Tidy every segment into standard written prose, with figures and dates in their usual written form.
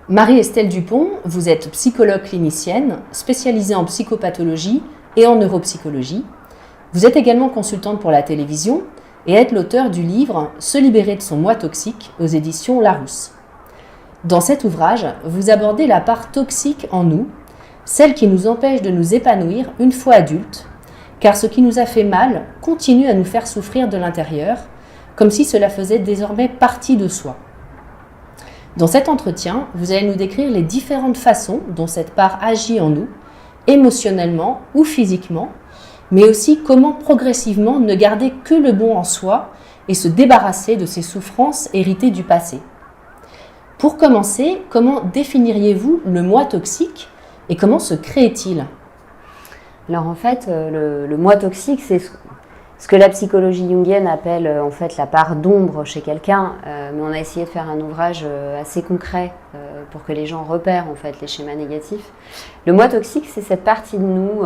Marie-Estelle Dupont, vous êtes psychologue clinicienne, spécialisée en psychopathologie et en neuropsychologie. Vous êtes également consultante pour la télévision et êtes l'auteur du livre « Se libérer de son moi toxique » aux éditions Larousse. Dans cet ouvrage, vous abordez la part toxique en nous, celle qui nous empêche de nous épanouir une fois adultes, car ce qui nous a fait mal continue à nous faire souffrir de l'intérieur, comme si cela faisait désormais partie de soi. Dans cet entretien, vous allez nous décrire les différentes façons dont cette part agit en nous, émotionnellement ou physiquement, mais aussi comment progressivement ne garder que le bon en soi et se débarrasser de ces souffrances héritées du passé. Pour commencer, comment définiriez-vous le moi toxique et comment se crée-t-il ? Alors en fait, le moi toxique, c'est ce que la psychologie jungienne appelle en fait la part d'ombre chez quelqu'un, mais on a essayé de faire un ouvrage assez concret pour que les gens repèrent en fait les schémas négatifs. Le moi toxique, c'est cette partie de nous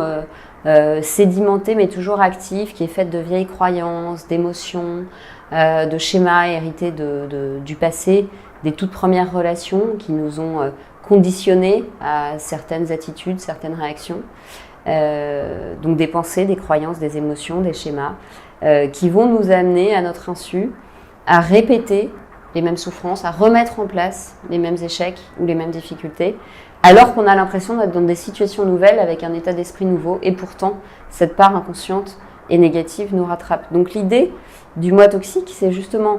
sédimentée mais toujours active, qui est faite de vieilles croyances, d'émotions, de schémas hérités du passé, des toutes premières relations qui nous ont conditionnés à certaines attitudes, certaines réactions. Donc des pensées, des croyances, des émotions, des schémas qui vont nous amener à notre insu à répéter les mêmes souffrances, à remettre en place les mêmes échecs ou les mêmes difficultés, alors qu'on a l'impression d'être dans des situations nouvelles avec un état d'esprit nouveau, et pourtant cette part inconsciente et négative nous rattrape. Donc l'idée du moi toxique, c'est justement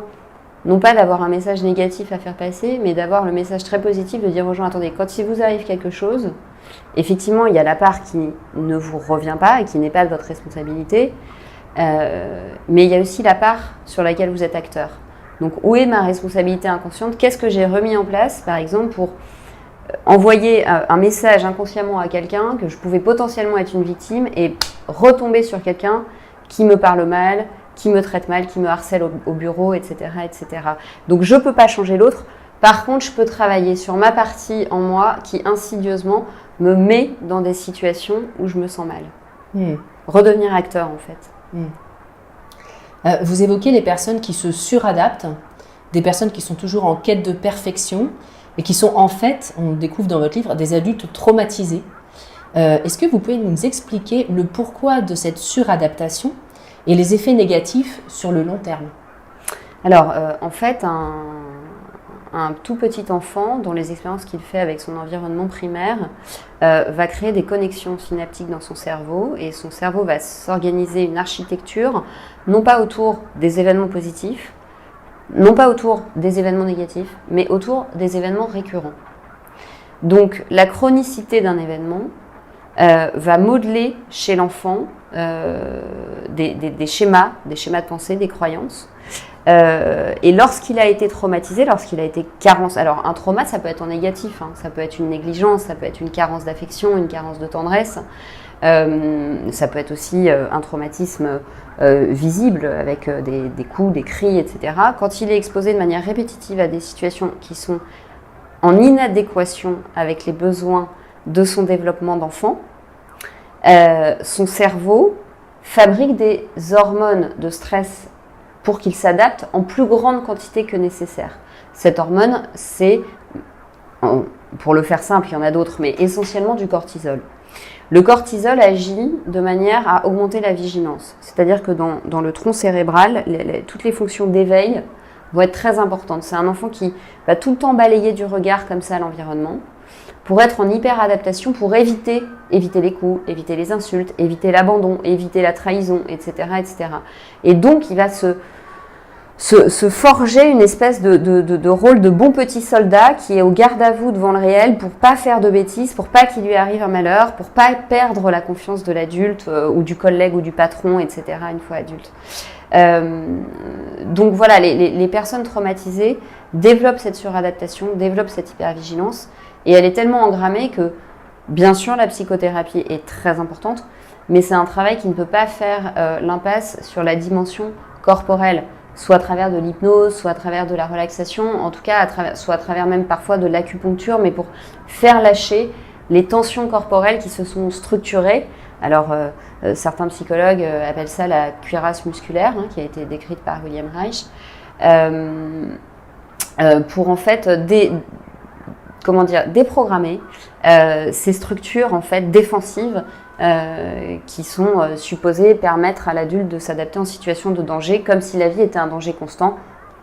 non pas d'avoir un message négatif à faire passer, mais d'avoir le message très positif de dire aux gens, attendez, quand il vous arrive quelque chose, effectivement, il y a la part qui ne vous revient pas et qui n'est pas de votre responsabilité, mais il y a aussi la part sur laquelle vous êtes acteur. Donc, où est ma responsabilité inconsciente ? Qu'est-ce que j'ai remis en place, par exemple, pour envoyer un message inconsciemment à quelqu'un que je pouvais potentiellement être une victime et retomber sur quelqu'un qui me parle mal, qui me traite mal, qui me harcèle au bureau, etc., etc. Donc, je ne peux pas changer l'autre. Par contre, je peux travailler sur ma partie en moi qui, insidieusement, me met dans des situations où je me sens mal. Redevenir acteur, en fait. Vous évoquez les personnes qui se suradaptent, des personnes qui sont toujours en quête de perfection et qui sont en fait, on le découvre dans votre livre, des adultes traumatisés. Est-ce que vous pouvez nous expliquer le pourquoi de cette suradaptation et les effets négatifs sur le long terme ? Alors, en fait, un tout petit enfant, dont les expériences qu'il fait avec son environnement primaire, va créer des connexions synaptiques dans son cerveau, et son cerveau va s'organiser une architecture, non pas autour des événements positifs, non pas autour des événements négatifs, mais autour des événements récurrents. Donc la chronicité d'un événement va modeler chez l'enfant des schémas de pensée, des croyances. Et lorsqu'il a été traumatisé, lorsqu'il a été carence, alors un trauma, ça peut être en négatif, hein, ça peut être une négligence, ça peut être une carence d'affection, une carence de tendresse, ça peut être aussi un traumatisme visible avec des coups, des cris, etc. Quand il est exposé de manière répétitive à des situations qui sont en inadéquation avec les besoins de son développement d'enfant, son cerveau fabrique des hormones de stress pour qu'il s'adapte en plus grande quantité que nécessaire. Cette hormone, c'est, pour le faire simple, il y en a d'autres, mais essentiellement du cortisol. Le cortisol agit de manière à augmenter la vigilance. C'est-à-dire que dans le tronc cérébral, toutes les fonctions d'éveil vont être très importantes. C'est un enfant qui va tout le temps balayer du regard comme ça l'environnement, pour être en hyper-adaptation, pour éviter les coups, éviter les insultes, éviter l'abandon, éviter la trahison, etc., etc. Et donc, il va se forger une espèce de rôle de bon petit soldat qui est au garde à vous devant le réel pour pas faire de bêtises, pour pas qu'il lui arrive un malheur, pour pas perdre la confiance de l'adulte ou du collègue ou du patron, etc., une fois adulte. Donc voilà, les personnes traumatisées développent cette suradaptation, développent cette hypervigilance, et elle est tellement engrammée que, bien sûr, la psychothérapie est très importante, mais c'est un travail qui ne peut pas faire l'impasse sur la dimension corporelle, soit à travers de l'hypnose, soit à travers de la relaxation, en tout cas, soit à travers même parfois de l'acupuncture, mais pour faire lâcher les tensions corporelles qui se sont structurées. Alors, certains psychologues appellent ça la cuirasse musculaire, hein, qui a été décrite par William Reich, pour en fait déprogrammer ces structures en fait défensives qui sont supposées permettre à l'adulte de s'adapter en situation de danger, comme si la vie était un danger constant.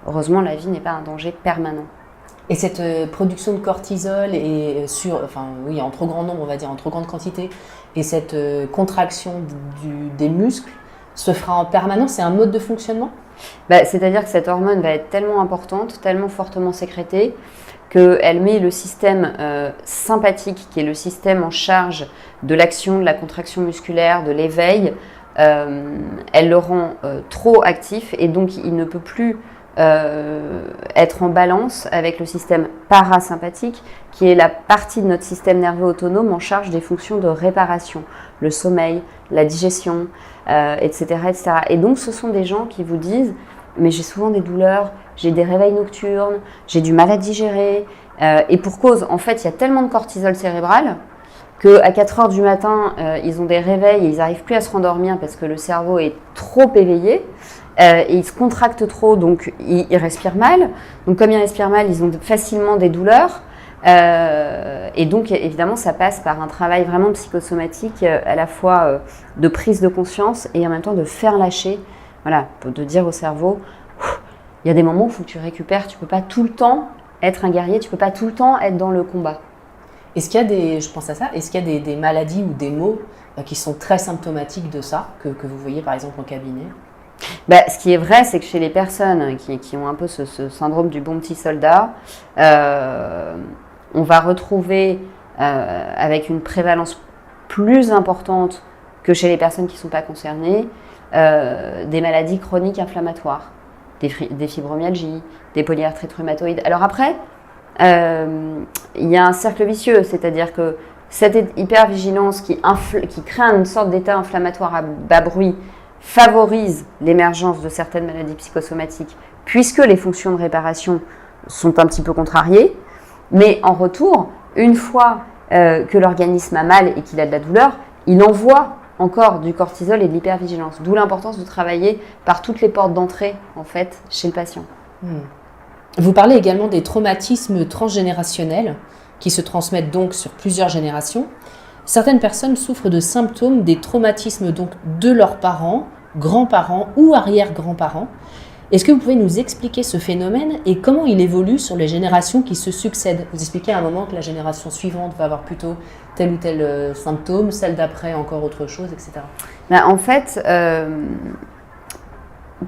Heureusement, la vie n'est pas un danger permanent. Et cette production de cortisol est en trop grand nombre, on va dire, en trop grande quantité, et cette contraction des muscles se fera en permanence, c'est un mode de fonctionnement ? C'est-à-dire que cette hormone va être tellement importante, tellement fortement sécrétée, qu'elle met le système sympathique, qui est le système en charge de l'action, de la contraction musculaire, de l'éveil, elle le rend trop actif et donc il ne peut plus être en balance avec le système parasympathique, qui est la partie de notre système nerveux autonome en charge des fonctions de réparation, le sommeil, la digestion, etc., etc. Et donc ce sont des gens qui vous disent « mais j'ai souvent des douleurs, j'ai des réveils nocturnes, j'ai du mal à digérer ». Et pour cause, en fait, il y a tellement de cortisol cérébral qu'à 4 heures du matin, ils ont des réveils et ils n'arrivent plus à se rendormir parce que le cerveau est trop éveillé. Et ils se contractent trop, donc ils respirent mal. Donc comme ils respirent mal, ils ont facilement des douleurs. Et donc évidemment, ça passe par un travail vraiment psychosomatique, à la fois de prise de conscience et en même temps de faire lâcher. Voilà, de dire au cerveau, il y a des moments où il faut que tu récupères, tu ne peux pas tout le temps être un guerrier, tu ne peux pas tout le temps être dans le combat. Est-ce qu'il y a des maladies ou des maux qui sont très symptomatiques de ça, que vous voyez par exemple en cabinet ? Ce qui est vrai, c'est que chez les personnes qui ont un peu ce syndrome du bon petit soldat, on va retrouver avec une prévalence plus importante que chez les personnes qui ne sont pas concernées, des maladies chroniques inflammatoires, des fibromyalgies, des polyarthrites rhumatoïdes. Alors après, il y a un cercle vicieux, c'est-à-dire que cette hypervigilance qui crée une sorte d'état inflammatoire à bas bruit favorise l'émergence de certaines maladies psychosomatiques, puisque les fonctions de réparation sont un petit peu contrariées. Mais en retour, une fois que l'organisme a mal et qu'il a de la douleur, il envoie encore du cortisol et de l'hypervigilance. D'où l'importance de travailler par toutes les portes d'entrée, en fait, chez le patient. Vous parlez également des traumatismes transgénérationnels qui se transmettent donc sur plusieurs générations. Certaines personnes souffrent de symptômes des traumatismes donc de leurs parents, grands-parents ou arrière-grands-parents. Est-ce que vous pouvez nous expliquer ce phénomène et comment il évolue sur les générations qui se succèdent ? Vous expliquez à un moment que la génération suivante va avoir plutôt tel ou tel symptôme, celle d'après encore autre chose, etc. En fait,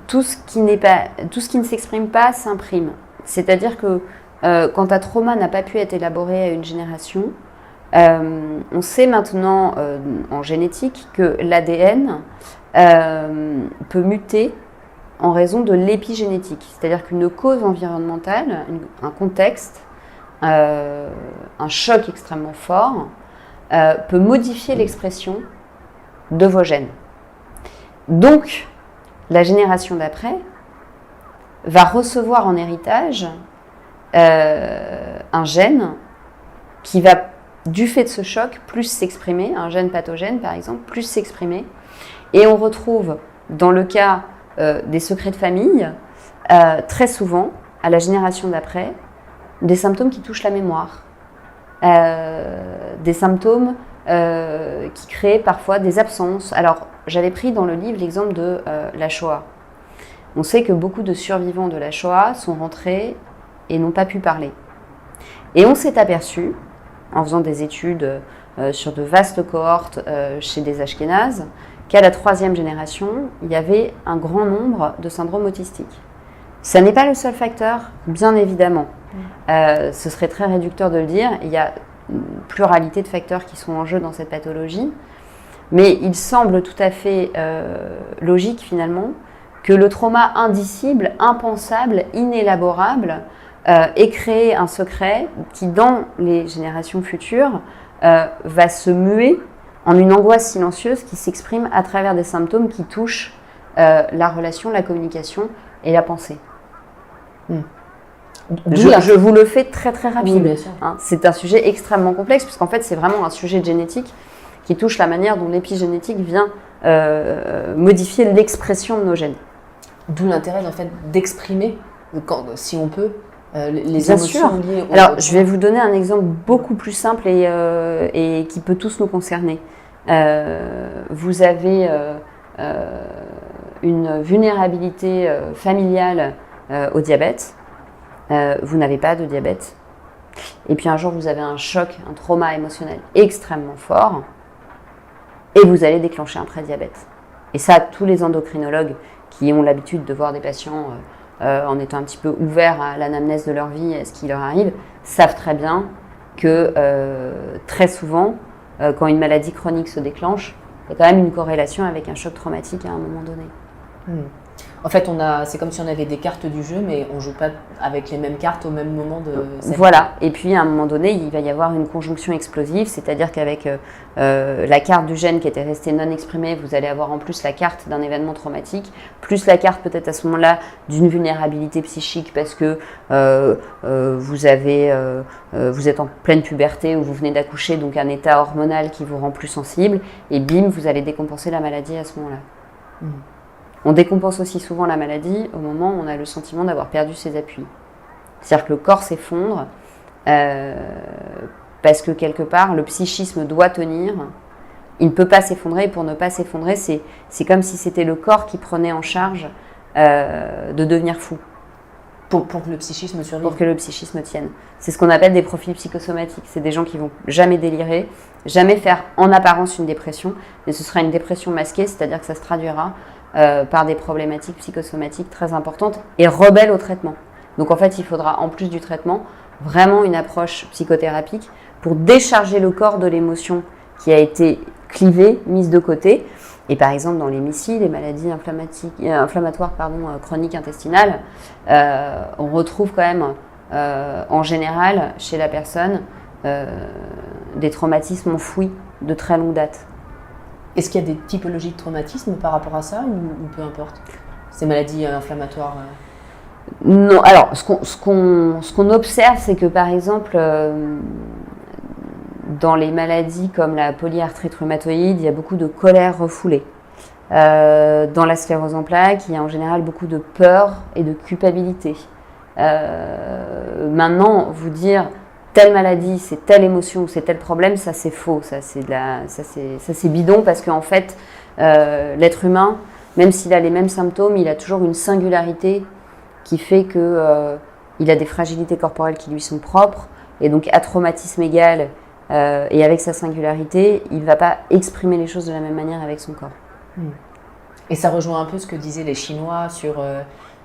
tout ce qui ne s'exprime pas s'imprime. C'est-à-dire que quand un trauma n'a pas pu être élaboré à une génération, on sait maintenant en génétique que l'ADN peut muter en raison de l'épigénétique. C'est-à-dire qu'une cause environnementale, un contexte, un choc extrêmement fort, peut modifier l'expression de vos gènes. Donc, la génération d'après va recevoir en héritage un gène qui va, du fait de ce choc, plus s'exprimer, un gène pathogène par exemple, plus s'exprimer. Et on retrouve, dans le cas des secrets de famille, très souvent, à la génération d'après, des symptômes qui touchent la mémoire, des symptômes qui créent parfois des absences. Alors, j'avais pris dans le livre l'exemple de la Shoah. On sait que beaucoup de survivants de la Shoah sont rentrés et n'ont pas pu parler. Et on s'est aperçu, en faisant des études sur de vastes cohortes chez des Ashkénazes, qu'à la 3e génération, il y avait un grand nombre de syndromes autistiques. Ça n'est pas le seul facteur, bien évidemment. Ce serait très réducteur de le dire. Il y a une pluralité de facteurs qui sont en jeu dans cette pathologie. Mais il semble tout à fait logique, finalement, que le trauma indicible, impensable, inélaborable, ait créé un secret qui, dans les générations futures, va se muer en une angoisse silencieuse qui s'exprime à travers des symptômes qui touchent la relation, la communication et la pensée. Je vous le fais très très rapidement. Oui, hein. C'est un sujet extrêmement complexe puisqu'en fait c'est vraiment un sujet de génétique qui touche la manière dont l'épigénétique vient modifier l'expression de nos gènes. D'où l'intérêt en fait d'exprimer, si on peut, les Bien émotions sûr. liées au Alors, repas. je vais vous donner un exemple beaucoup plus simple et qui peut tous nous concerner. Vous avez une vulnérabilité familiale au diabète. Vous n'avez pas de diabète. Et puis un jour, vous avez un choc, un trauma émotionnel extrêmement fort et vous allez déclencher un prédiabète. Et ça, tous les endocrinologues qui ont l'habitude de voir des patients en étant un petit peu ouverts à l'anamnèse de leur vie, à ce qui leur arrive, savent très bien que très souvent, quand une maladie chronique se déclenche, il y a quand même une corrélation avec un choc traumatique à un moment donné. En fait, c'est comme si on avait des cartes du jeu, mais on ne joue pas avec les mêmes cartes au même moment de sa vie. Voilà, et puis à un moment donné, il va y avoir une conjonction explosive, c'est-à-dire qu'avec la carte du gène qui était restée non exprimée, vous allez avoir en plus la carte d'un événement traumatique, plus la carte peut-être à ce moment-là d'une vulnérabilité psychique parce que vous êtes en pleine puberté ou vous venez d'accoucher, donc un état hormonal qui vous rend plus sensible, et bim, vous allez décompenser la maladie à ce moment-là. On décompense aussi souvent la maladie au moment où on a le sentiment d'avoir perdu ses appuis. C'est-à-dire que le corps s'effondre parce que quelque part, le psychisme doit tenir. Il ne peut pas s'effondrer et pour ne pas s'effondrer, c'est comme si c'était le corps qui prenait en charge de devenir fou. Pour que le psychisme survive. Pour que le psychisme tienne. C'est ce qu'on appelle des profils psychosomatiques. C'est des gens qui vont jamais délirer, jamais faire en apparence une dépression, mais ce sera une dépression masquée, c'est-à-dire que ça se traduira par des problématiques psychosomatiques très importantes et rebelles au traitement. Donc en fait, il faudra en plus du traitement vraiment une approche psychothérapique pour décharger le corps de l'émotion qui a été clivée, mise de côté. Et par exemple, dans les MICI, les maladies inflammatoires chroniques intestinales, on retrouve quand même en général chez la personne des traumatismes enfouis de très longue date. Est-ce qu'il y a des typologies de traumatisme par rapport à ça ou peu importe? Ces maladies inflammatoires Non, alors ce qu'on observe, c'est que par exemple, dans les maladies comme la polyarthrite rhumatoïde, il y a beaucoup de colère refoulée. Dans la sclérose en plaques, il y a en général beaucoup de peur et de culpabilité. Maintenant, vous dire telle maladie, c'est telle émotion ou c'est tel problème, ça c'est faux, ça c'est bidon parce qu'en fait, l'être humain, même s'il a les mêmes symptômes, il a toujours une singularité qui fait que il a des fragilités corporelles qui lui sont propres et donc à traumatisme égal et avec sa singularité, il ne va pas exprimer les choses de la même manière avec son corps. Et ça rejoint un peu ce que disaient les Chinois sur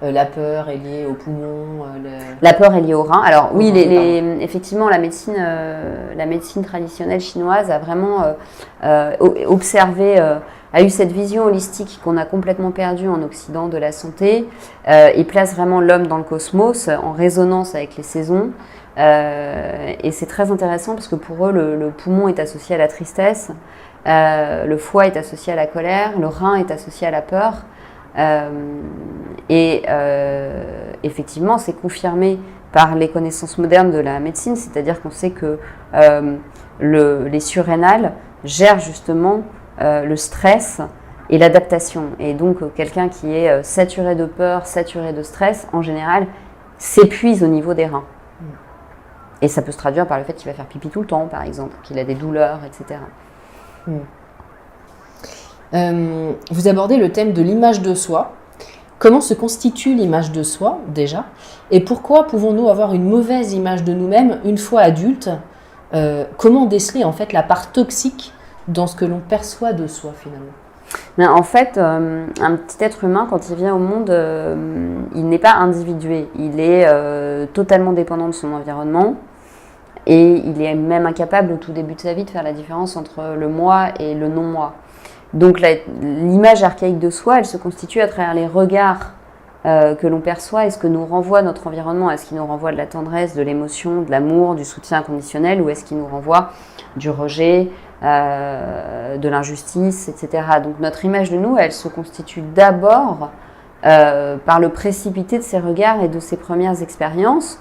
la peur est liée aux poumons. La peur est liée aux reins. Alors oui, effectivement, la médecine traditionnelle chinoise a vraiment observé, a eu cette vision holistique qu'on a complètement perdue en Occident de la santé et place vraiment l'homme dans le cosmos en résonance avec les saisons. Et c'est très intéressant parce que pour eux, le poumon est associé à la tristesse, le foie est associé à la colère, le rein est associé à la peur. Effectivement, c'est confirmé par les connaissances modernes de la médecine, c'est-à-dire qu'on sait que les surrénales gèrent justement le stress et l'adaptation. Et donc, quelqu'un qui est saturé de peur, saturé de stress, en général, s'épuise au niveau des reins. Et ça peut se traduire par le fait qu'il va faire pipi tout le temps, par exemple, qu'il a des douleurs, etc. Vous abordez le thème de l'image de soi. Comment se constitue l'image de soi, déjà? Et pourquoi pouvons-nous avoir une mauvaise image de nous-mêmes une fois adultes? Comment déceler en fait la part toxique dans ce que l'on perçoit de soi, finalement? Mais en fait, un petit être humain, quand il vient au monde, il n'est pas individué. Il est totalement dépendant de son environnement. Et il est même incapable au tout début de sa vie de faire la différence entre le moi et le non-moi. Donc l'image archaïque de soi, elle se constitue à travers les regards que l'on perçoit et ce que nous renvoie notre environnement. Est-ce qu'il nous renvoie de la tendresse, de l'émotion, de l'amour, du soutien inconditionnel ou est-ce qu'il nous renvoie du rejet, de l'injustice, etc. Donc notre image de nous, elle se constitue d'abord par le précipité de ses regards et de ses premières expériences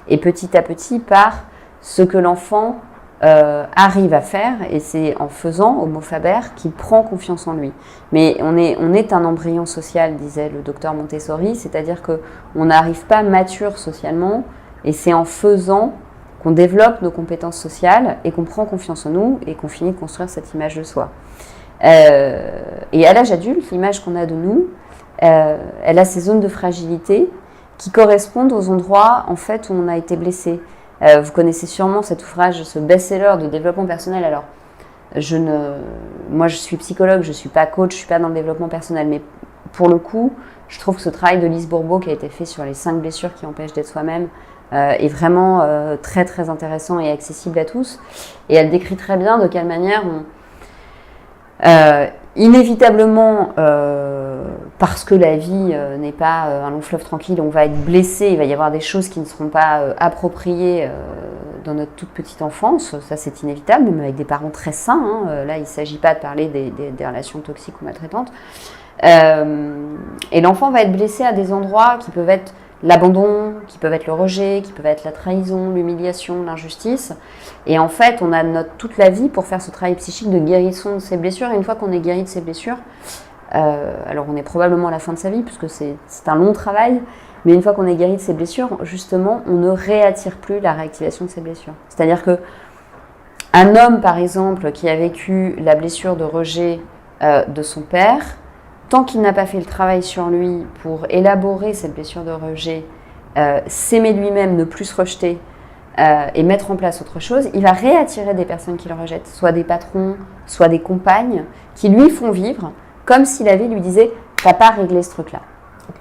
et petit à petit par ce que l'enfant arrive à faire, et c'est en faisant, Homo faber, qu'il prend confiance en lui. Mais on est un embryon social, disait le docteur Montessori, c'est-à-dire qu'on n'arrive pas mature socialement Et c'est en faisant qu'on développe nos compétences sociales et qu'on prend confiance en nous et qu'on finit de construire cette image de soi. Et à l'âge adulte, l'image qu'on a de nous, elle a ces zones de fragilité qui correspondent aux endroits en fait, où on a été blessé. Vous connaissez sûrement cet ouvrage, ce best-seller de développement personnel. Alors, moi je suis psychologue, je ne suis pas coach, je ne suis pas dans le développement personnel, mais pour le coup, je trouve que ce travail de Lise Bourbeau qui a été fait sur les 5 blessures qui empêchent d'être soi-même est vraiment très très intéressant et accessible à tous. Et elle décrit très bien de quelle manière inévitablement, parce que la vie n'est pas un long fleuve tranquille, on va être blessé, il va y avoir des choses qui ne seront pas appropriées dans notre toute petite enfance, ça c'est inévitable, même avec des parents très sains, hein. Là il ne s'agit pas de parler des relations toxiques ou maltraitantes. Et l'enfant va être blessé à des endroits qui peuvent être l'abandon, qui peuvent être le rejet, qui peuvent être la trahison, l'humiliation, l'injustice. Et en fait, on a toute la vie pour faire ce travail psychique de guérison de ces blessures. Et une fois qu'on est guéri de ces blessures, alors on est probablement à la fin de sa vie, puisque c'est un long travail, mais une fois qu'on est guéri de ces blessures, justement, on ne réattire plus la réactivation de ces blessures. C'est-à-dire que un homme, par exemple, qui a vécu la blessure de rejet de son père, tant qu'il n'a pas fait le travail sur lui pour élaborer cette blessure de rejet, s'aimer lui-même, ne plus se rejeter et mettre en place autre chose, il va réattirer des personnes qui le rejettent, soit des patrons, soit des compagnes, qui lui font vivre comme si la vie lui disait « t'as pas réglé ce truc-là ».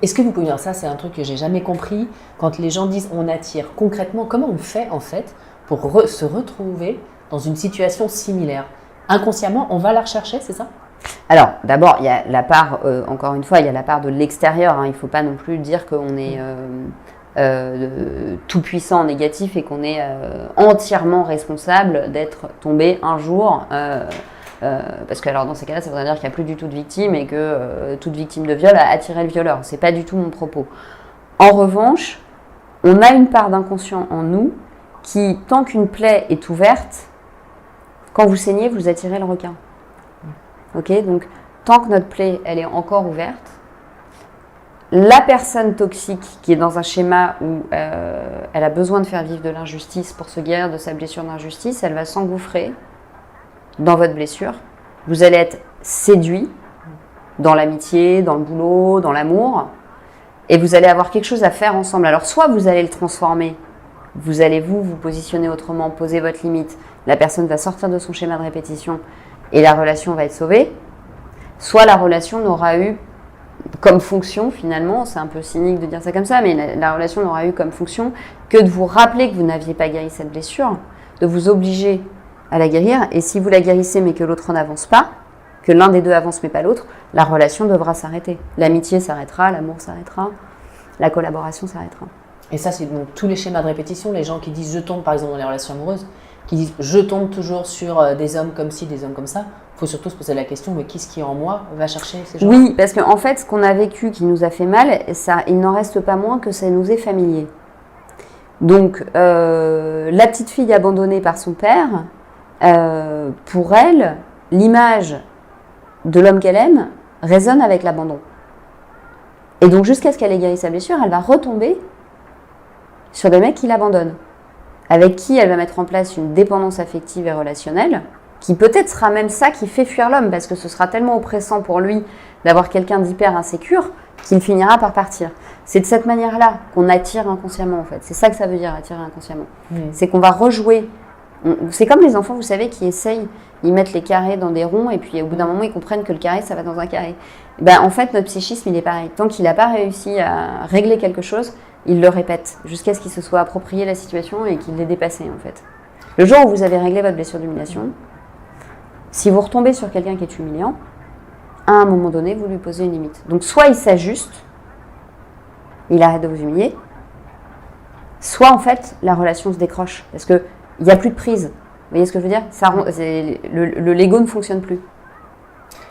Est-ce que vous pouvez dire ça, c'est un truc que j'ai jamais compris, quand les gens disent on attire, concrètement, comment on fait en fait pour se retrouver dans une situation similaire? Inconsciemment, on va la rechercher, c'est ça? Alors, d'abord, il y a la part, encore une fois, il y a la part de l'extérieur. Hein. Il ne faut pas non plus dire qu'on est tout puissant en négatif et qu'on est entièrement responsable d'être tombé un jour. Parce que alors, dans ces cas-là, ça voudrait dire qu'il n'y a plus du tout de victime et que toute victime de viol a attiré le violeur. Ce n'est pas du tout mon propos. En revanche, on a une part d'inconscient en nous qui, tant qu'une plaie est ouverte, quand vous saignez, vous attirez le requin. Okay, donc, tant que notre plaie elle est encore ouverte, la personne toxique qui est dans un schéma où elle a besoin de faire vivre de l'injustice pour se guérir de sa blessure d'injustice, elle va s'engouffrer dans votre blessure. Vous allez être séduit dans l'amitié, dans le boulot, dans l'amour, et vous allez avoir quelque chose à faire ensemble. Alors, soit vous allez le transformer, vous allez vous positionner autrement, poser votre limite, la personne va sortir de son schéma de répétition, et la relation va être sauvée, soit la relation n'aura eu comme fonction, finalement, c'est un peu cynique de dire ça comme ça, mais la relation n'aura eu comme fonction que de vous rappeler que vous n'aviez pas guéri cette blessure, de vous obliger à la guérir, et si vous la guérissez mais que l'autre n'avance pas, que l'un des deux avance mais pas l'autre, la relation devra s'arrêter. L'amitié s'arrêtera, l'amour s'arrêtera, la collaboration s'arrêtera. Et ça, c'est donc tous les schémas de répétition, les gens qui disent je tombe, par exemple, dans les relations amoureuses, qui disent je tombe toujours sur des hommes comme ci, des hommes comme ça. Il faut surtout se poser la question, mais qu'est-ce qui en moi va chercher ces gens? Oui, parce qu'en fait, ce qu'on a vécu qui nous a fait mal, ça, il n'en reste pas moins que ça nous est familier. Donc, la petite fille abandonnée par son père, pour elle, l'image de l'homme qu'elle aime résonne avec l'abandon. Et donc, jusqu'à ce qu'elle ait guéri sa blessure, elle va retomber sur des mecs qui l'abandonnent, avec qui elle va mettre en place une dépendance affective et relationnelle, qui peut-être sera même ça qui fait fuir l'homme, parce que ce sera tellement oppressant pour lui d'avoir quelqu'un d'hyper insécure qu'il finira par partir. C'est de cette manière-là qu'on attire inconsciemment, en fait. C'est ça que ça veut dire, attirer inconsciemment. C'est qu'on va rejouer. C'est comme les enfants, vous savez, qui essayent, ils mettent les carrés dans des ronds, et puis au bout d'un moment, ils comprennent que le carré, ça va dans un carré. Ben, en fait, notre psychisme, il est pareil. Tant qu'il n'a pas réussi à régler quelque chose, il le répète, jusqu'à ce qu'il se soit approprié la situation et qu'il l'ait dépassé, en fait. Le jour où vous avez réglé votre blessure d'humiliation, si vous retombez sur quelqu'un qui est humiliant, à un moment donné, vous lui posez une limite. Donc, soit il s'ajuste, il arrête de vous humilier, soit, en fait, la relation se décroche, parce qu'il n'y a plus de prise. Vous voyez ce que je veux dire? Le Lego ne fonctionne plus.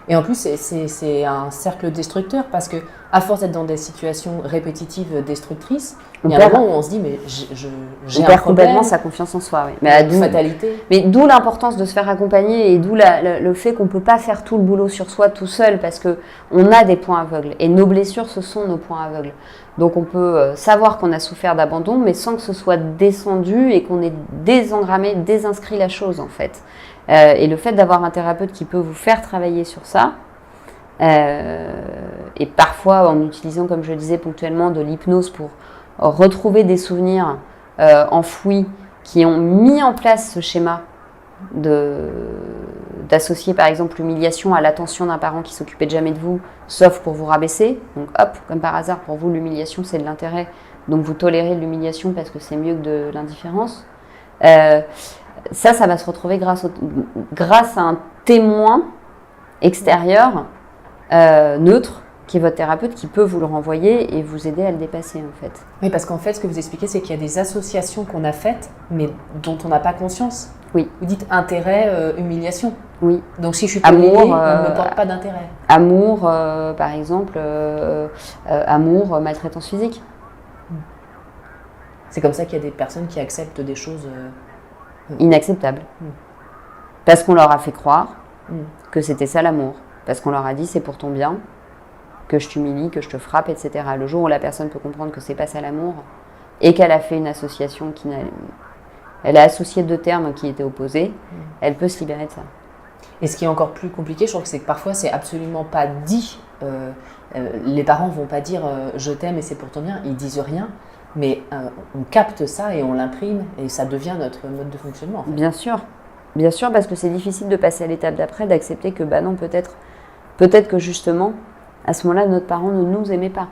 Et en plus, c'est un cercle destructeur, parce que à force d'être dans des situations répétitives, destructrices, On il y a un perd- moment où on se dit, mais j'ai On un perd problème, complètement sa confiance en soi. Oui. une fatalité. Mais d'où l'importance de se faire accompagner et d'où le fait qu'on ne peut pas faire tout le boulot sur soi tout seul parce qu'on a des points aveugles. Et nos blessures, ce sont nos points aveugles. Donc on peut savoir qu'on a souffert d'abandon, mais sans que ce soit descendu et qu'on ait désengrammé, désinscrit la chose en fait. Et le fait d'avoir un thérapeute qui peut vous faire travailler sur ça, et parfois en utilisant, comme je le disais ponctuellement, de l'hypnose pour retrouver des souvenirs enfouis qui ont mis en place ce schéma d'associer par exemple l'humiliation à l'attention d'un parent qui s'occupait de jamais de vous, sauf pour vous rabaisser. Donc hop, comme par hasard, pour vous l'humiliation c'est de l'intérêt, donc vous tolérez l'humiliation parce que c'est mieux que de l'indifférence. Ça va se retrouver grâce à un témoin extérieur, neutre, qui est votre thérapeute, qui peut vous le renvoyer et vous aider à le dépasser en fait. Oui, parce qu'en fait, ce que vous expliquez, c'est qu'il y a des associations qu'on a faites, mais dont on n'a pas conscience. Oui. Vous dites intérêt, humiliation. Oui. Donc si je suis pas humiliée, on ne me porte pas d'intérêt. Amour, par exemple, amour, maltraitance physique. C'est comme ça qu'il y a des personnes qui acceptent des choses inacceptables. Parce qu'on leur a fait croire que c'était ça l'amour. Parce qu'on leur a dit c'est pour ton bien, que je t'humilie, que je te frappe, etc. Le jour où la personne peut comprendre que c'est pas ça l'amour et qu'elle a fait une association elle a associé deux termes qui étaient opposés, elle peut se libérer de ça. Et ce qui est encore plus compliqué, je trouve que c'est que parfois c'est absolument pas dit. Les parents vont pas dire je t'aime et c'est pour ton bien, ils disent rien, mais on capte ça et on l'imprime et ça devient notre mode de fonctionnement. En fait. Bien sûr, parce que c'est difficile de passer à l'étape d'après, d'accepter que bah non, peut-être que justement, à ce moment-là, notre parent ne nous aimait pas.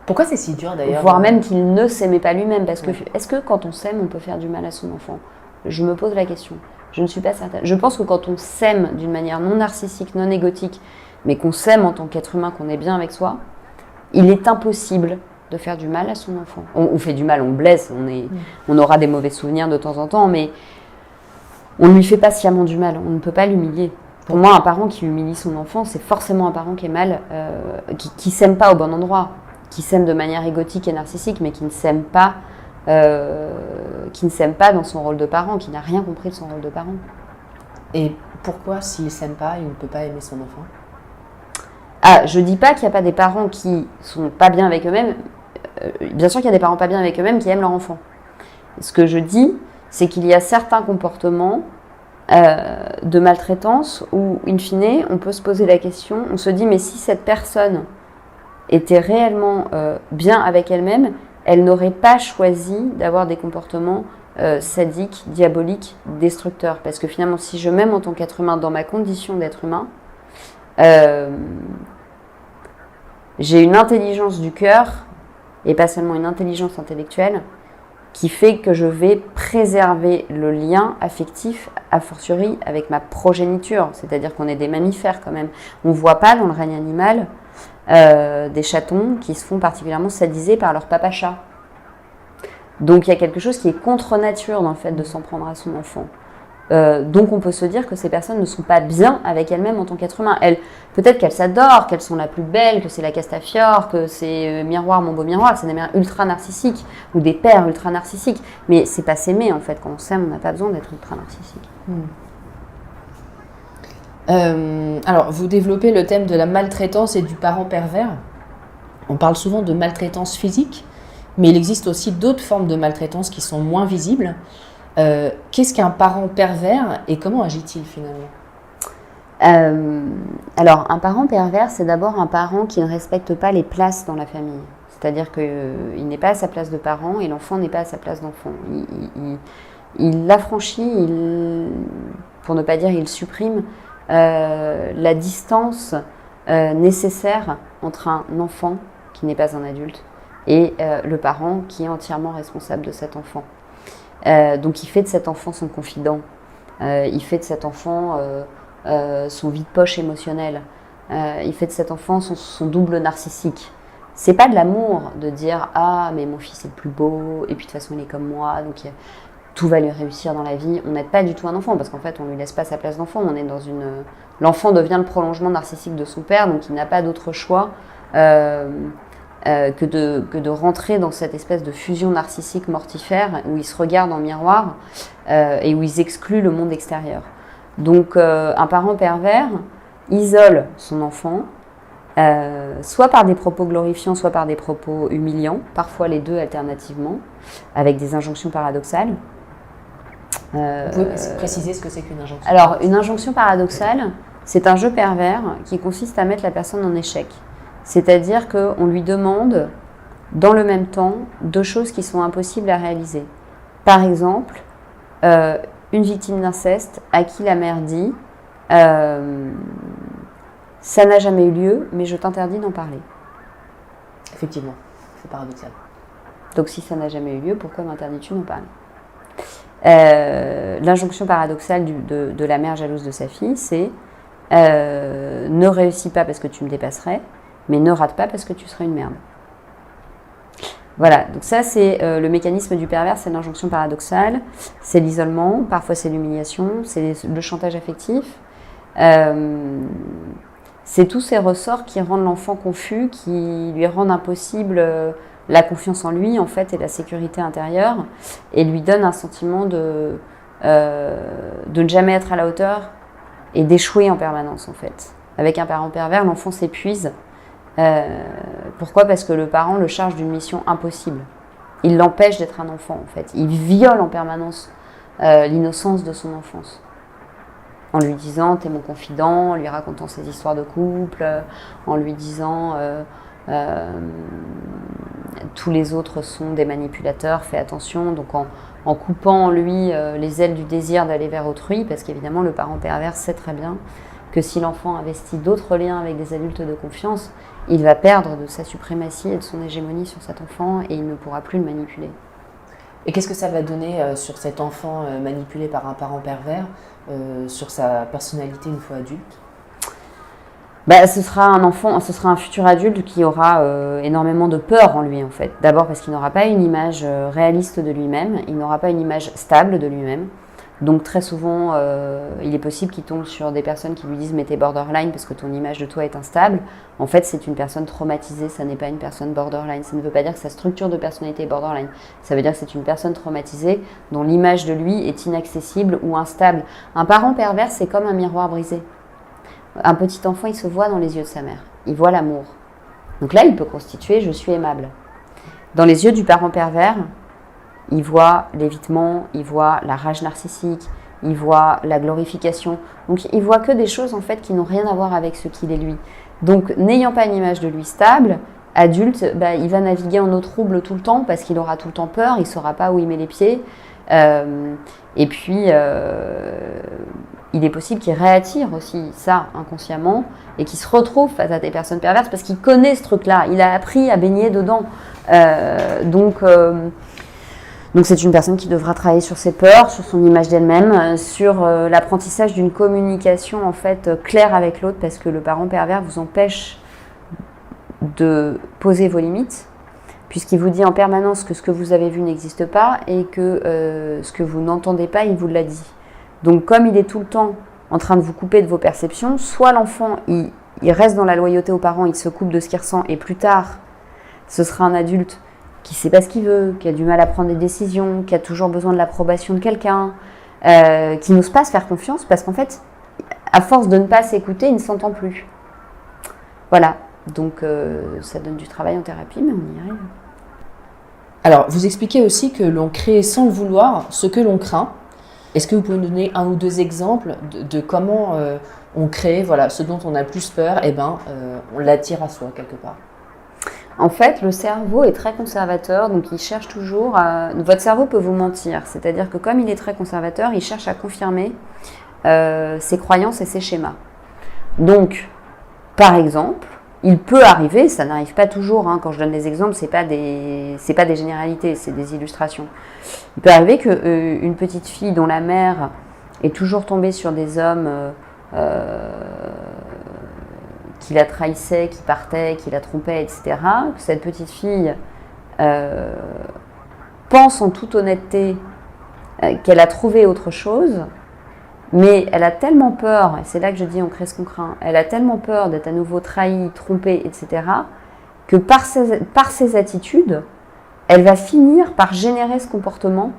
Pourquoi c'est si dur d'ailleurs? Voire même qu'il ne s'aimait pas lui-même. Parce que est-ce que quand on s'aime, on peut faire du mal à son enfant? Je me pose la question. Je ne suis pas certaine. Je pense que quand on s'aime d'une manière non narcissique, non égotique, mais qu'on s'aime en tant qu'être humain, qu'on est bien avec soi, il est impossible de faire du mal à son enfant. On fait du mal, on blesse, on aura des mauvais souvenirs de temps en temps, mais on ne lui fait pas sciemment du mal, on ne peut pas l'humilier. Pour moi, un parent qui humilie son enfant, c'est forcément un parent qui est mal, qui s'aime pas au bon endroit, qui s'aime de manière égotique et narcissique, mais qui ne s'aime pas dans son rôle de parent, qui n'a rien compris de son rôle de parent. Et pourquoi, s'il ne s'aime pas, il ne peut pas aimer son enfant? Ah, je dis pas qu'il n'y a pas des parents qui sont pas bien avec eux-mêmes. Bien sûr qu'il y a des parents pas bien avec eux-mêmes qui aiment leur enfant. Ce que je dis, c'est qu'il y a certains comportements de maltraitance où, in fine, on peut se poser la question, on se dit, mais si cette personne était réellement bien avec elle-même, elle n'aurait pas choisi d'avoir des comportements sadiques, diaboliques, destructeurs. Parce que finalement, si je m'aime en tant qu'être humain, dans ma condition d'être humain, j'ai une intelligence du cœur, et pas seulement une intelligence intellectuelle, qui fait que je vais préserver le lien affectif, a fortiori, avec ma progéniture. C'est-à-dire qu'on est des mammifères quand même. On ne voit pas dans le règne animal des chatons qui se font particulièrement sadiser par leur papa chat. Donc il y a quelque chose qui est contre nature dans le fait de s'en prendre à son enfant. Donc on peut se dire que ces personnes ne sont pas bien avec elles-mêmes en tant qu'être humain. Peut-être qu'elles s'adorent, qu'elles sont la plus belle, que c'est la Castafiore, que c'est miroir, mon beau miroir, que c'est des mères ultra narcissiques ou des pères ultra narcissiques. Mais c'est pas s'aimer en fait. Quand on s'aime, on n'a pas besoin d'être ultra narcissique. Alors, vous développez le thème de la maltraitance et du parent pervers. On parle souvent de maltraitance physique, mais il existe aussi d'autres formes de maltraitance qui sont moins visibles. Qu'est-ce qu'un parent pervers et comment agit-il finalement? Alors, un parent pervers, c'est d'abord un parent qui ne respecte pas les places dans la famille. C'est-à-dire qu'il n'est pas à sa place de parent et l'enfant n'est pas à sa place d'enfant. Il l'affranchit, pour ne pas dire il supprime la distance nécessaire entre un enfant qui n'est pas un adulte et le parent qui est entièrement responsable de cet enfant. Donc il fait de cet enfant son confident, il fait de cet enfant son vide-poche émotionnel, il fait de cet enfant son double narcissique. C'est pas de l'amour de dire « Ah, mais mon fils est le plus beau, et puis de toute façon il est comme moi ». Donc tout va lui réussir dans la vie. On n'aide pas du tout un enfant parce qu'en fait, on ne lui laisse pas sa place d'enfant. On est dans l'enfant devient le prolongement narcissique de son père, donc il n'a pas d'autre choix que de rentrer dans cette espèce de fusion narcissique mortifère où il se regarde en miroir et où il exclut le monde extérieur. Donc un parent pervers isole son enfant, soit par des propos glorifiants, soit par des propos humiliants, parfois les deux alternativement, avec des injonctions paradoxales. Vous pouvez préciser ce que c'est qu'une injonction? Alors, une injonction paradoxale, c'est un jeu pervers qui consiste à mettre la personne en échec. C'est-à-dire qu'on lui demande, dans le même temps, deux choses qui sont impossibles à réaliser. Par exemple, une victime d'inceste à qui la mère dit « ça n'a jamais eu lieu, mais je t'interdis d'en parler ». Effectivement, c'est paradoxal. Donc si ça n'a jamais eu lieu, pourquoi m'interdis-tu d'en parler ? L'injonction paradoxale de la mère jalouse de sa fille, c'est ne réussis pas parce que tu me dépasserais, mais ne rate pas parce que tu serais une merde. Voilà, donc ça c'est le mécanisme du pervers, c'est l'injonction paradoxale, c'est l'isolement, parfois c'est l'humiliation, c'est le chantage affectif. C'est tous ces ressorts qui rendent l'enfant confus, qui lui rendent impossible la confiance en lui en fait et la sécurité intérieure, et lui donnent un sentiment de ne jamais être à la hauteur et d'échouer en permanence en fait. Avec un parent pervers, l'enfant s'épuise. Pourquoi ? Parce que le parent le charge d'une mission impossible. Il l'empêche d'être un enfant en fait. Il viole en permanence l'innocence de son enfance. En lui disant « t'es mon confident », en lui racontant ses histoires de couple, en lui disant tous les autres sont des manipulateurs, fais attention. Donc en coupant en lui les ailes du désir d'aller vers autrui, parce qu'évidemment le parent pervers sait très bien que si l'enfant investit d'autres liens avec des adultes de confiance, il va perdre de sa suprématie et de son hégémonie sur cet enfant et il ne pourra plus le manipuler. Et qu'est-ce que ça va donner sur cet enfant manipulé par un parent pervers, sur sa personnalité une fois adulte ? Ce sera un futur adulte qui aura énormément de peur en lui en fait. D'abord parce qu'il n'aura pas une image réaliste de lui-même, il n'aura pas une image stable de lui-même. Donc très souvent, il est possible qu'il tombe sur des personnes qui lui disent « mais t'es borderline parce que ton image de toi est instable ». En fait, c'est une personne traumatisée, ça n'est pas une personne borderline. Ça ne veut pas dire que sa structure de personnalité est borderline. Ça veut dire que c'est une personne traumatisée dont l'image de lui est inaccessible ou instable. Un parent pervers, c'est comme un miroir brisé. Un petit enfant, il se voit dans les yeux de sa mère. Il voit l'amour. Donc là, il peut constituer « je suis aimable ». Dans les yeux du parent pervers, il voit l'évitement, il voit la rage narcissique, il voit la glorification. Donc il voit que des choses en fait qui n'ont rien à voir avec ce qu'il est lui. Donc n'ayant pas une image de lui stable, adulte, il va naviguer en eau trouble tout le temps parce qu'il aura tout le temps peur, il ne saura pas où il met les pieds. Et puis il est possible qu'il réattire aussi ça inconsciemment et qu'il se retrouve face à des personnes perverses parce qu'il connaît ce truc-là, il a appris à baigner dedans. Donc c'est une personne qui devra travailler sur ses peurs, sur son image d'elle-même, sur l'apprentissage d'une communication en fait claire avec l'autre, parce que le parent pervers vous empêche de poser vos limites, puisqu'il vous dit en permanence que ce que vous avez vu n'existe pas et que ce que vous n'entendez pas, il vous l'a dit. Donc comme il est tout le temps en train de vous couper de vos perceptions, soit l'enfant il reste dans la loyauté aux parents, il se coupe de ce qu'il ressent, et plus tard, ce sera un adulte qui ne sait pas ce qu'il veut, qui a du mal à prendre des décisions, qui a toujours besoin de l'approbation de quelqu'un, qui n'ose pas se faire confiance parce qu'en fait, à force de ne pas s'écouter, il ne s'entend plus. Voilà, donc ça donne du travail en thérapie, mais on y arrive. Alors, vous expliquez aussi que l'on crée sans le vouloir ce que l'on craint. Est-ce que vous pouvez nous donner un ou deux exemples de comment on crée ce dont on a le plus peur, on l'attire à soi quelque part ? En fait, le cerveau est très conservateur, donc il cherche toujours à... Votre cerveau peut vous mentir, c'est-à-dire que comme il est très conservateur, il cherche à confirmer ses croyances et ses schémas. Donc, par exemple, il peut arriver, ça n'arrive pas toujours, quand je donne des exemples, c'est pas des généralités, c'est des illustrations. Il peut arriver qu'une petite fille dont la mère est toujours tombée sur des hommes qui la trahissaient, qui partaient, qui la trompaient, etc., que cette petite fille pense en toute honnêteté qu'elle a trouvé autre chose, mais elle a tellement peur, et c'est là que je dis on crée ce qu'on craint, elle a tellement peur d'être à nouveau trahie, trompée, etc., que par ses attitudes, elle va finir par générer ce comportement,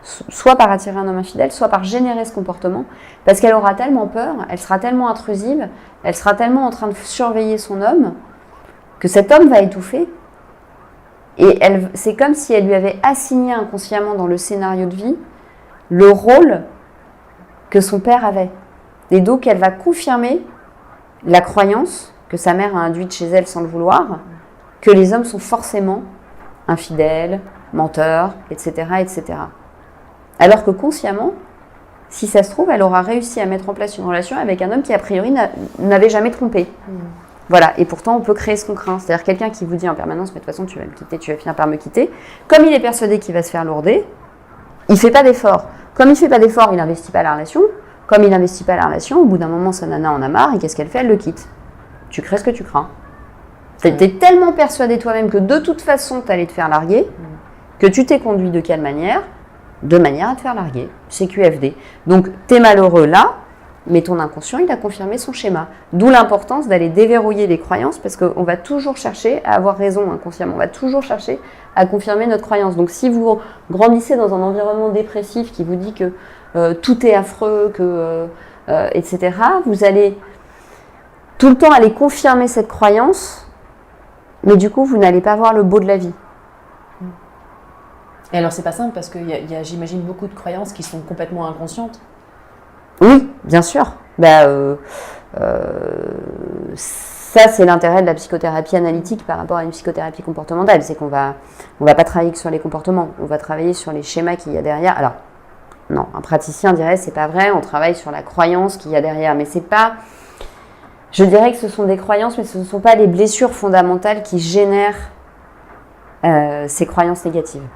soit par attirer un homme infidèle, soit par générer ce comportement, parce qu'elle aura tellement peur, elle sera tellement intrusive, elle sera tellement en train de surveiller son homme, que cet homme va étouffer. Et c'est comme si elle lui avait assigné inconsciemment dans le scénario de vie le rôle que son père avait. Et donc elle va confirmer la croyance que sa mère a induite chez elle sans le vouloir, que les hommes sont forcément infidèles, menteurs, etc., etc. Alors que consciemment, si ça se trouve, elle aura réussi à mettre en place une relation avec un homme qui a priori n'avait jamais trompé. Voilà, et pourtant on peut créer ce qu'on craint. C'est-à-dire quelqu'un qui vous dit en permanence, mais de toute façon tu vas me quitter, tu vas finir par me quitter. Comme il est persuadé qu'il va se faire lourder, il ne fait pas d'effort. Comme il ne fait pas d'effort, il n'investit pas la relation. Comme il n'investit pas la relation, au bout d'un moment, sa nana en a marre, et qu'est-ce qu'elle fait? Elle le quitte. Tu crées ce que tu crains. Tu es tellement persuadé toi-même que de toute façon tu allais te faire larguer, que tu t'es conduit de quelle manière? De manière à te faire larguer. C'est QFD. Donc tu es malheureux là, mais ton inconscient, il a confirmé son schéma. D'où l'importance d'aller déverrouiller les croyances, parce qu'on va toujours chercher à avoir raison inconsciemment. On va toujours chercher à confirmer notre croyance. Donc si vous grandissez dans un environnement dépressif qui vous dit que tout est affreux, etc., vous allez tout le temps aller confirmer cette croyance, mais du coup, vous n'allez pas voir le beau de la vie. Et alors, c'est pas simple, parce qu'il y a, j'imagine, beaucoup de croyances qui sont complètement inconscientes. Oui, bien sûr. Ça, c'est l'intérêt de la psychothérapie analytique par rapport à une psychothérapie comportementale. C'est qu'on va pas travailler que sur les comportements, on va travailler sur les schémas qu'il y a derrière. Alors, non, un praticien dirait c'est pas vrai, on travaille sur la croyance qu'il y a derrière. Mais c'est pas... Je dirais que ce sont des croyances, mais ce ne sont pas les blessures fondamentales qui génèrent ces croyances négatives.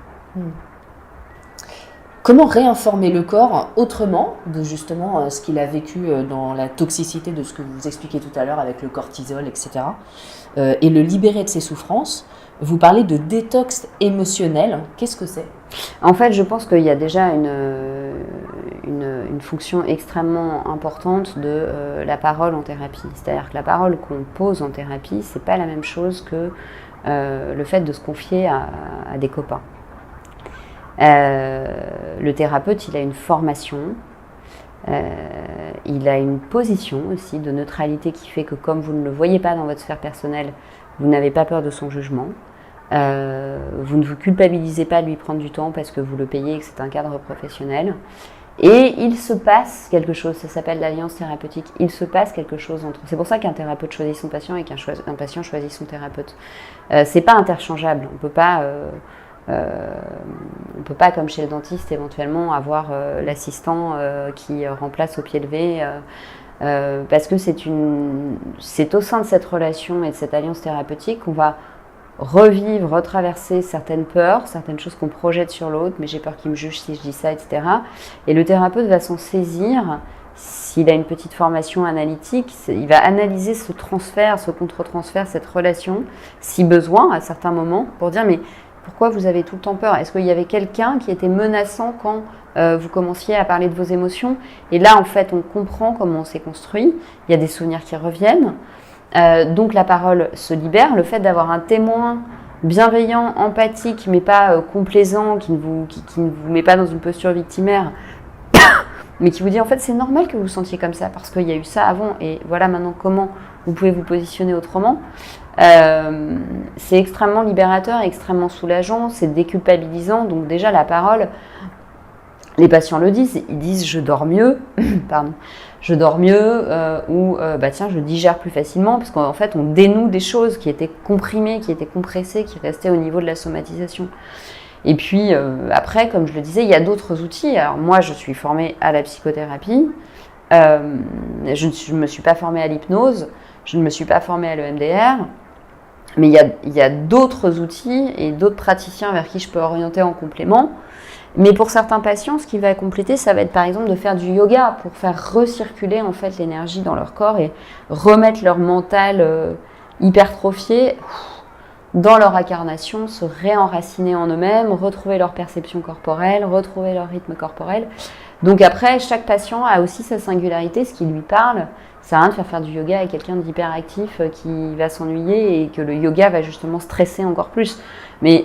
Comment réinformer le corps autrement de justement ce qu'il a vécu dans la toxicité de ce que vous expliquez tout à l'heure avec le cortisol, etc. Et le libérer de ses souffrances? Vous parlez de détox émotionnel. Qu'est-ce que c'est? En fait, je pense qu'il y a déjà une fonction extrêmement importante de la parole en thérapie. C'est-à-dire que la parole qu'on pose en thérapie, c'est pas la même chose que le fait de se confier à des copains. Le thérapeute, il a une formation, il a une position aussi de neutralité qui fait que comme vous ne le voyez pas dans votre sphère personnelle, vous n'avez pas peur de son jugement, vous ne vous culpabilisez pas de lui prendre du temps parce que vous le payez et que c'est un cadre professionnel. Et il se passe quelque chose, ça s'appelle l'alliance thérapeutique, il se passe quelque chose entre eux. C'est pour ça qu'un thérapeute choisit son patient et qu'un patient choisit son thérapeute. C'est pas interchangeable, on peut pas, comme chez le dentiste, éventuellement avoir l'assistant qui remplace au pied levé, parce que c'est au sein de cette relation et de cette alliance thérapeutique qu'on va revivre, retraverser certaines peurs, certaines choses qu'on projette sur l'autre, mais j'ai peur qu'il me juge si je dis ça, etc. Et le thérapeute va s'en saisir, s'il a une petite formation analytique, il va analyser ce transfert, ce contre-transfert, cette relation, si besoin, à certains moments, pour dire mais pourquoi vous avez tout le temps peur? Est-ce qu'il y avait quelqu'un qui était menaçant quand vous commenciez à parler de vos émotions? Et là, en fait, on comprend comment on s'est construit, il y a des souvenirs qui reviennent. Donc la parole se libère, le fait d'avoir un témoin bienveillant, empathique, mais pas complaisant, qui ne vous met pas dans une posture victimaire, mais qui vous dit en fait c'est normal que vous vous sentiez comme ça, parce qu'il y a eu ça avant, et voilà maintenant comment vous pouvez vous positionner autrement. C'est extrêmement libérateur, extrêmement soulageant, c'est déculpabilisant, donc déjà la parole, les patients le disent, ils disent je dors mieux, pardon. Je dors mieux ou tiens, je digère plus facilement parce qu'en fait, on dénoue des choses qui étaient comprimées, qui étaient compressées, qui restaient au niveau de la somatisation. Et puis après, comme je le disais, il y a d'autres outils. Alors moi, je suis formée à la psychothérapie. Je ne me suis pas formée à l'hypnose. Je ne me suis pas formée à l'EMDR. Mais il y a d'autres outils et d'autres praticiens vers qui je peux orienter en complément. Mais pour certains patients, ce qui va compléter, ça va être par exemple de faire du yoga pour faire recirculer en fait l'énergie dans leur corps et remettre leur mental hypertrophié dans leur incarnation, se réenraciner en eux-mêmes, retrouver leur perception corporelle, retrouver leur rythme corporel. Donc après, chaque patient a aussi sa singularité, ce qui lui parle. Ça sert à rien de faire du yoga à quelqu'un d'hyperactif qui va s'ennuyer et que le yoga va justement stresser encore plus. Mais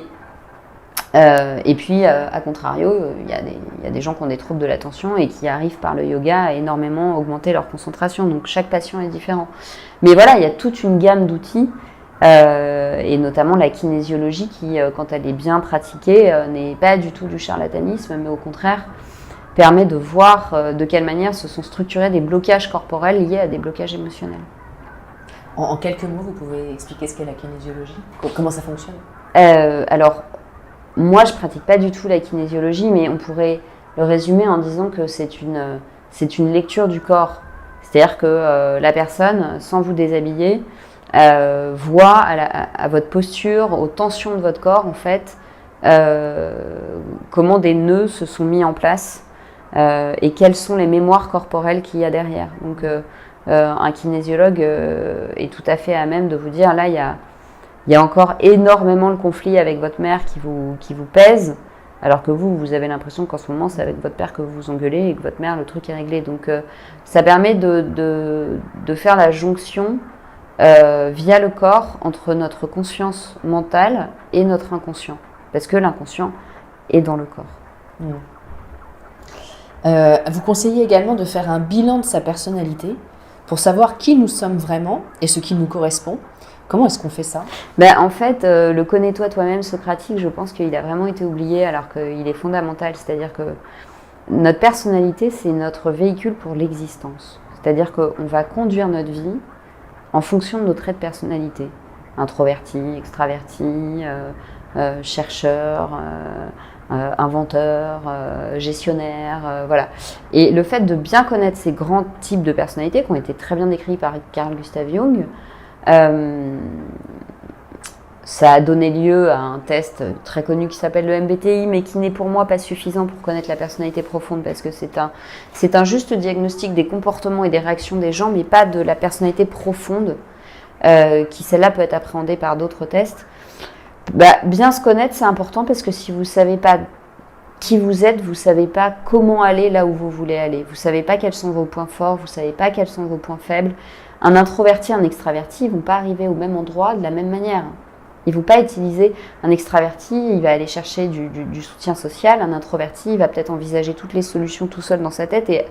et puis, à contrario, il y a des gens qui ont des troubles de l'attention et qui arrivent par le yoga à énormément augmenter leur concentration. Donc, chaque patient est différent. Mais voilà, il y a toute une gamme d'outils, et notamment la kinésiologie qui, quand elle est bien pratiquée, n'est pas du tout du charlatanisme, mais au contraire, permet de voir de quelle manière se sont structurés des blocages corporels liés à des blocages émotionnels. En quelques mots, vous pouvez expliquer ce qu'est la kinésiologie ? Comment ça fonctionne ? Alors, moi, je ne pratique pas du tout la kinésiologie, mais on pourrait le résumer en disant que c'est une lecture du corps. C'est-à-dire que la personne, sans vous déshabiller, voit à votre posture, aux tensions de votre corps, en fait, comment des nœuds se sont mis en place et quelles sont les mémoires corporelles qu'il y a derrière. Donc, un kinésiologue est tout à fait à même de vous dire, là, il y a encore énormément le conflit avec votre mère qui vous pèse, alors que vous avez l'impression qu'en ce moment, c'est avec votre père que vous vous engueulez et que votre mère, le truc est réglé. Donc, ça permet de faire la jonction via le corps entre notre conscience mentale et notre inconscient. Parce que l'inconscient est dans le corps. Vous conseillez également de faire un bilan de sa personnalité pour savoir qui nous sommes vraiment et ce qui nous correspond. Comment est-ce qu'on fait ça ? En fait, le connais-toi toi-même socratique, je pense qu'il a vraiment été oublié alors qu'il est fondamental. C'est-à-dire que notre personnalité, c'est notre véhicule pour l'existence. C'est-à-dire qu'on va conduire notre vie en fonction de nos traits de personnalité. Introverti, extraverti, chercheur, inventeur, gestionnaire, voilà. Et le fait de bien connaître ces grands types de personnalités qui ont été très bien décrits par Carl Gustav Jung, ça a donné lieu à un test très connu qui s'appelle le MBTI, mais qui n'est pour moi pas suffisant pour connaître la personnalité profonde, parce que c'est un juste diagnostic des comportements et des réactions des gens, mais pas de la personnalité profonde, qui celle-là peut être appréhendée par d'autres tests. Bien se connaître, c'est important, parce que si vous ne savez pas qui vous êtes, vous ne savez pas comment aller là où vous voulez aller. Vous ne savez pas quels sont vos points forts, vous ne savez pas quels sont vos points faibles. Un introverti, un extraverti, ils ne vont pas arriver au même endroit de la même manière. Ils ne vont pas utiliser un extraverti, il va aller chercher du soutien social. Un introverti, il va peut-être envisager toutes les solutions tout seul dans sa tête et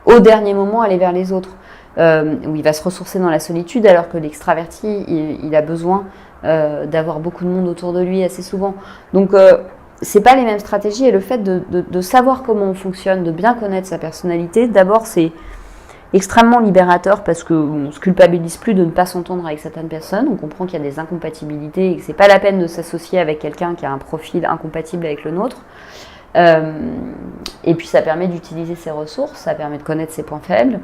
au dernier moment aller vers les autres. Où il va se ressourcer dans la solitude, alors que l'extraverti, il a besoin d'avoir beaucoup de monde autour de lui assez souvent. Donc, c'est pas les mêmes stratégies, et le fait de savoir comment on fonctionne, de bien connaître sa personnalité, d'abord, c'est extrêmement libérateur parce qu'on ne se culpabilise plus de ne pas s'entendre avec certaines personnes. On comprend qu'il y a des incompatibilités et que c'est pas la peine de s'associer avec quelqu'un qui a un profil incompatible avec le nôtre. Et puis ça permet d'utiliser ses ressources, ça permet de connaître ses points faibles,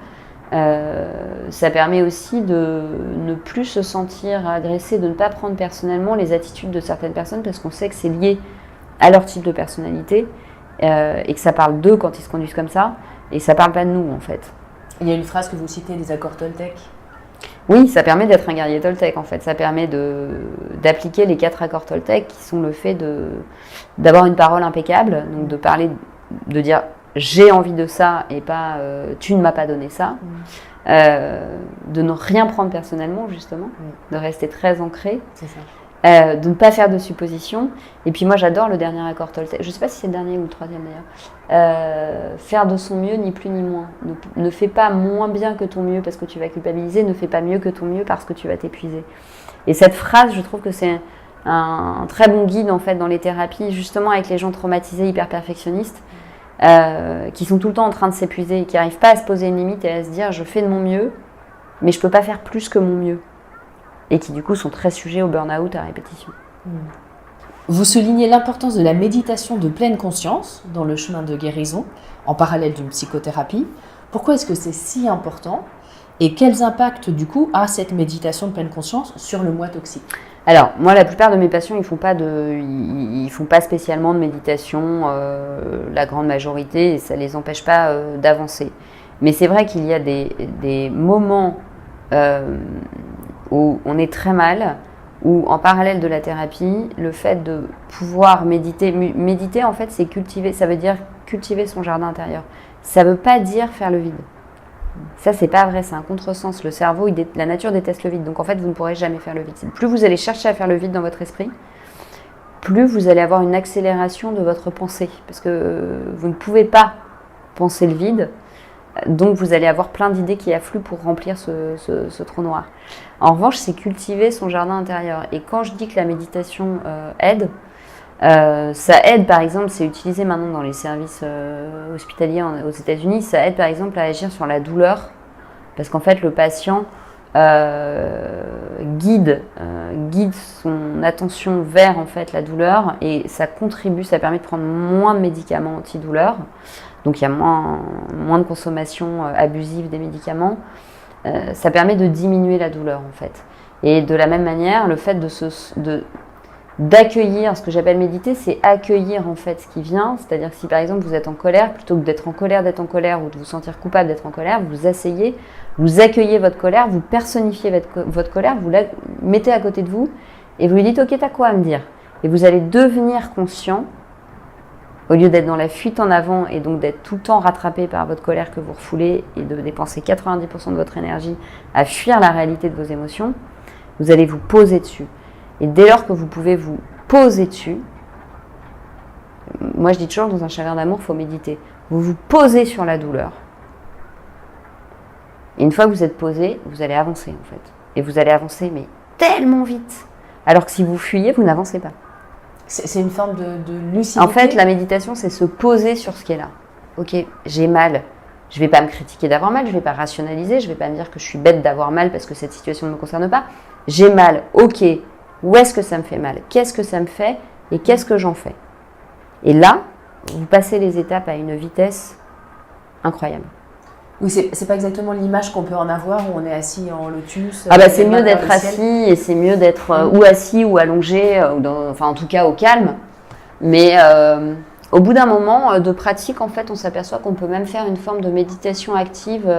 ça permet aussi de ne plus se sentir agressé, de ne pas prendre personnellement les attitudes de certaines personnes parce qu'on sait que c'est lié à leur type de personnalité et que ça parle d'eux quand ils se conduisent comme ça et ça parle pas de nous en fait. Il y a une phrase que vous citez, les accords Toltec. Oui, ça permet d'être un guerrier Toltec en fait. Ça permet d'appliquer les 4 accords Toltec qui sont le fait d'avoir une parole impeccable, donc de parler, de dire j'ai envie de ça et pas tu ne m'as pas donné ça, de ne rien prendre personnellement justement, de rester très ancré. C'est ça. De ne pas faire de suppositions. Et puis moi j'adore le dernier accord Toltec, je ne sais pas si c'est le dernier ou le 3e d'ailleurs, faire de son mieux ni plus ni moins. Ne fais pas moins bien que ton mieux parce que tu vas culpabiliser, ne fais pas mieux que ton mieux parce que tu vas t'épuiser. Et cette phrase, je trouve que c'est un très bon guide en fait dans les thérapies, justement avec les gens traumatisés, hyper perfectionnistes, qui sont tout le temps en train de s'épuiser et qui n'arrivent pas à se poser une limite et à se dire je fais de mon mieux mais je ne peux pas faire plus que mon mieux. Et qui du coup sont très sujets au burn-out à répétition. Vous soulignez l'importance de la méditation de pleine conscience dans le chemin de guérison, en parallèle d'une psychothérapie. Pourquoi est-ce que c'est si important ? Et quels impacts du coup a cette méditation de pleine conscience sur le moi toxique ? Alors, moi, la plupart de mes patients, ils font pas spécialement de méditation, la grande majorité, et ça les empêche pas d'avancer. Mais c'est vrai qu'il y a des moments où on est très mal, où en parallèle de la thérapie, le fait de pouvoir méditer en fait c'est cultiver, ça veut dire cultiver son jardin intérieur. Ça ne veut pas dire faire le vide. Ça c'est pas vrai, c'est un contresens. Le cerveau, la nature déteste le vide, donc en fait vous ne pourrez jamais faire le vide. Plus vous allez chercher à faire le vide dans votre esprit, plus vous allez avoir une accélération de votre pensée, parce que vous ne pouvez pas penser le vide, donc vous allez avoir plein d'idées qui affluent pour remplir ce trou noir. En revanche, c'est cultiver son jardin intérieur. Et quand je dis que la méditation aide, ça aide par exemple, c'est utilisé maintenant dans les services hospitaliers aux États-Unis, ça aide par exemple à agir sur la douleur, parce qu'en fait le patient guide son attention vers en fait la douleur, et ça permet de prendre moins de médicaments antidouleurs, donc il y a moins de consommation abusive des médicaments, ça permet de diminuer la douleur en fait. Et de la même manière, le fait d'accueillir, ce que j'appelle méditer, c'est accueillir en fait ce qui vient, c'est-à-dire que si par exemple vous êtes en colère, plutôt que d'être en colère, ou de vous sentir coupable d'être en colère, vous asseyez, vous accueillez votre colère, vous personnifiez votre colère, vous la mettez à côté de vous et vous lui dites ok, t'as quoi à me dire? Et vous allez devenir conscient, au lieu d'être dans la fuite en avant et donc d'être tout le temps rattrapé par votre colère que vous refoulez et de dépenser 90% de votre énergie à fuir la réalité de vos émotions, vous allez vous poser dessus. Et dès lors que vous pouvez vous poser dessus, moi je dis toujours dans un chagrin d'amour, il faut méditer. Vous vous posez sur la douleur. Et une fois que vous êtes posé, vous allez avancer en fait. Et vous allez avancer mais tellement vite. Alors que si vous fuyez, vous n'avancez pas. C'est une forme de lucidité. En fait, la méditation, c'est se poser sur ce qui est là. Ok, j'ai mal. Je ne vais pas me critiquer d'avoir mal, je ne vais pas rationaliser, je ne vais pas me dire que je suis bête d'avoir mal parce que cette situation ne me concerne pas. J'ai mal, ok. Où est-ce que ça me fait mal? Qu'est-ce que ça me fait? Et qu'est-ce que j'en fais? Et là, vous passez les étapes à une vitesse incroyable. Oui, c'est pas exactement l'image qu'on peut en avoir où on est assis en lotus. Ah bah c'est mieux d'être assis et c'est mieux d'être ou assis ou allongé, enfin en tout cas au calme. Mais au bout d'un moment de pratique, en fait, on s'aperçoit qu'on peut même faire une forme de méditation active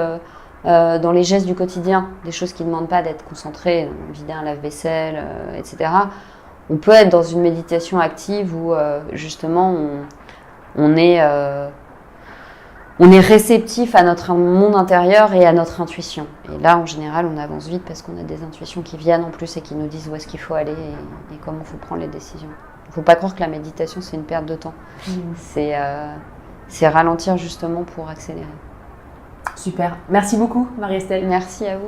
dans les gestes du quotidien, des choses qui ne demandent pas d'être concentré, vider un lave-vaisselle, etc. On peut être dans une méditation active où justement on est réceptif à notre monde intérieur et à notre intuition. Et là, en général, on avance vite parce qu'on a des intuitions qui viennent en plus et qui nous disent où est-ce qu'il faut aller et comment il faut prendre les décisions. Il ne faut pas croire que la méditation, c'est une perte de temps. C'est ralentir justement pour accélérer. Super. Merci beaucoup, Marie-Estelle. Merci à vous.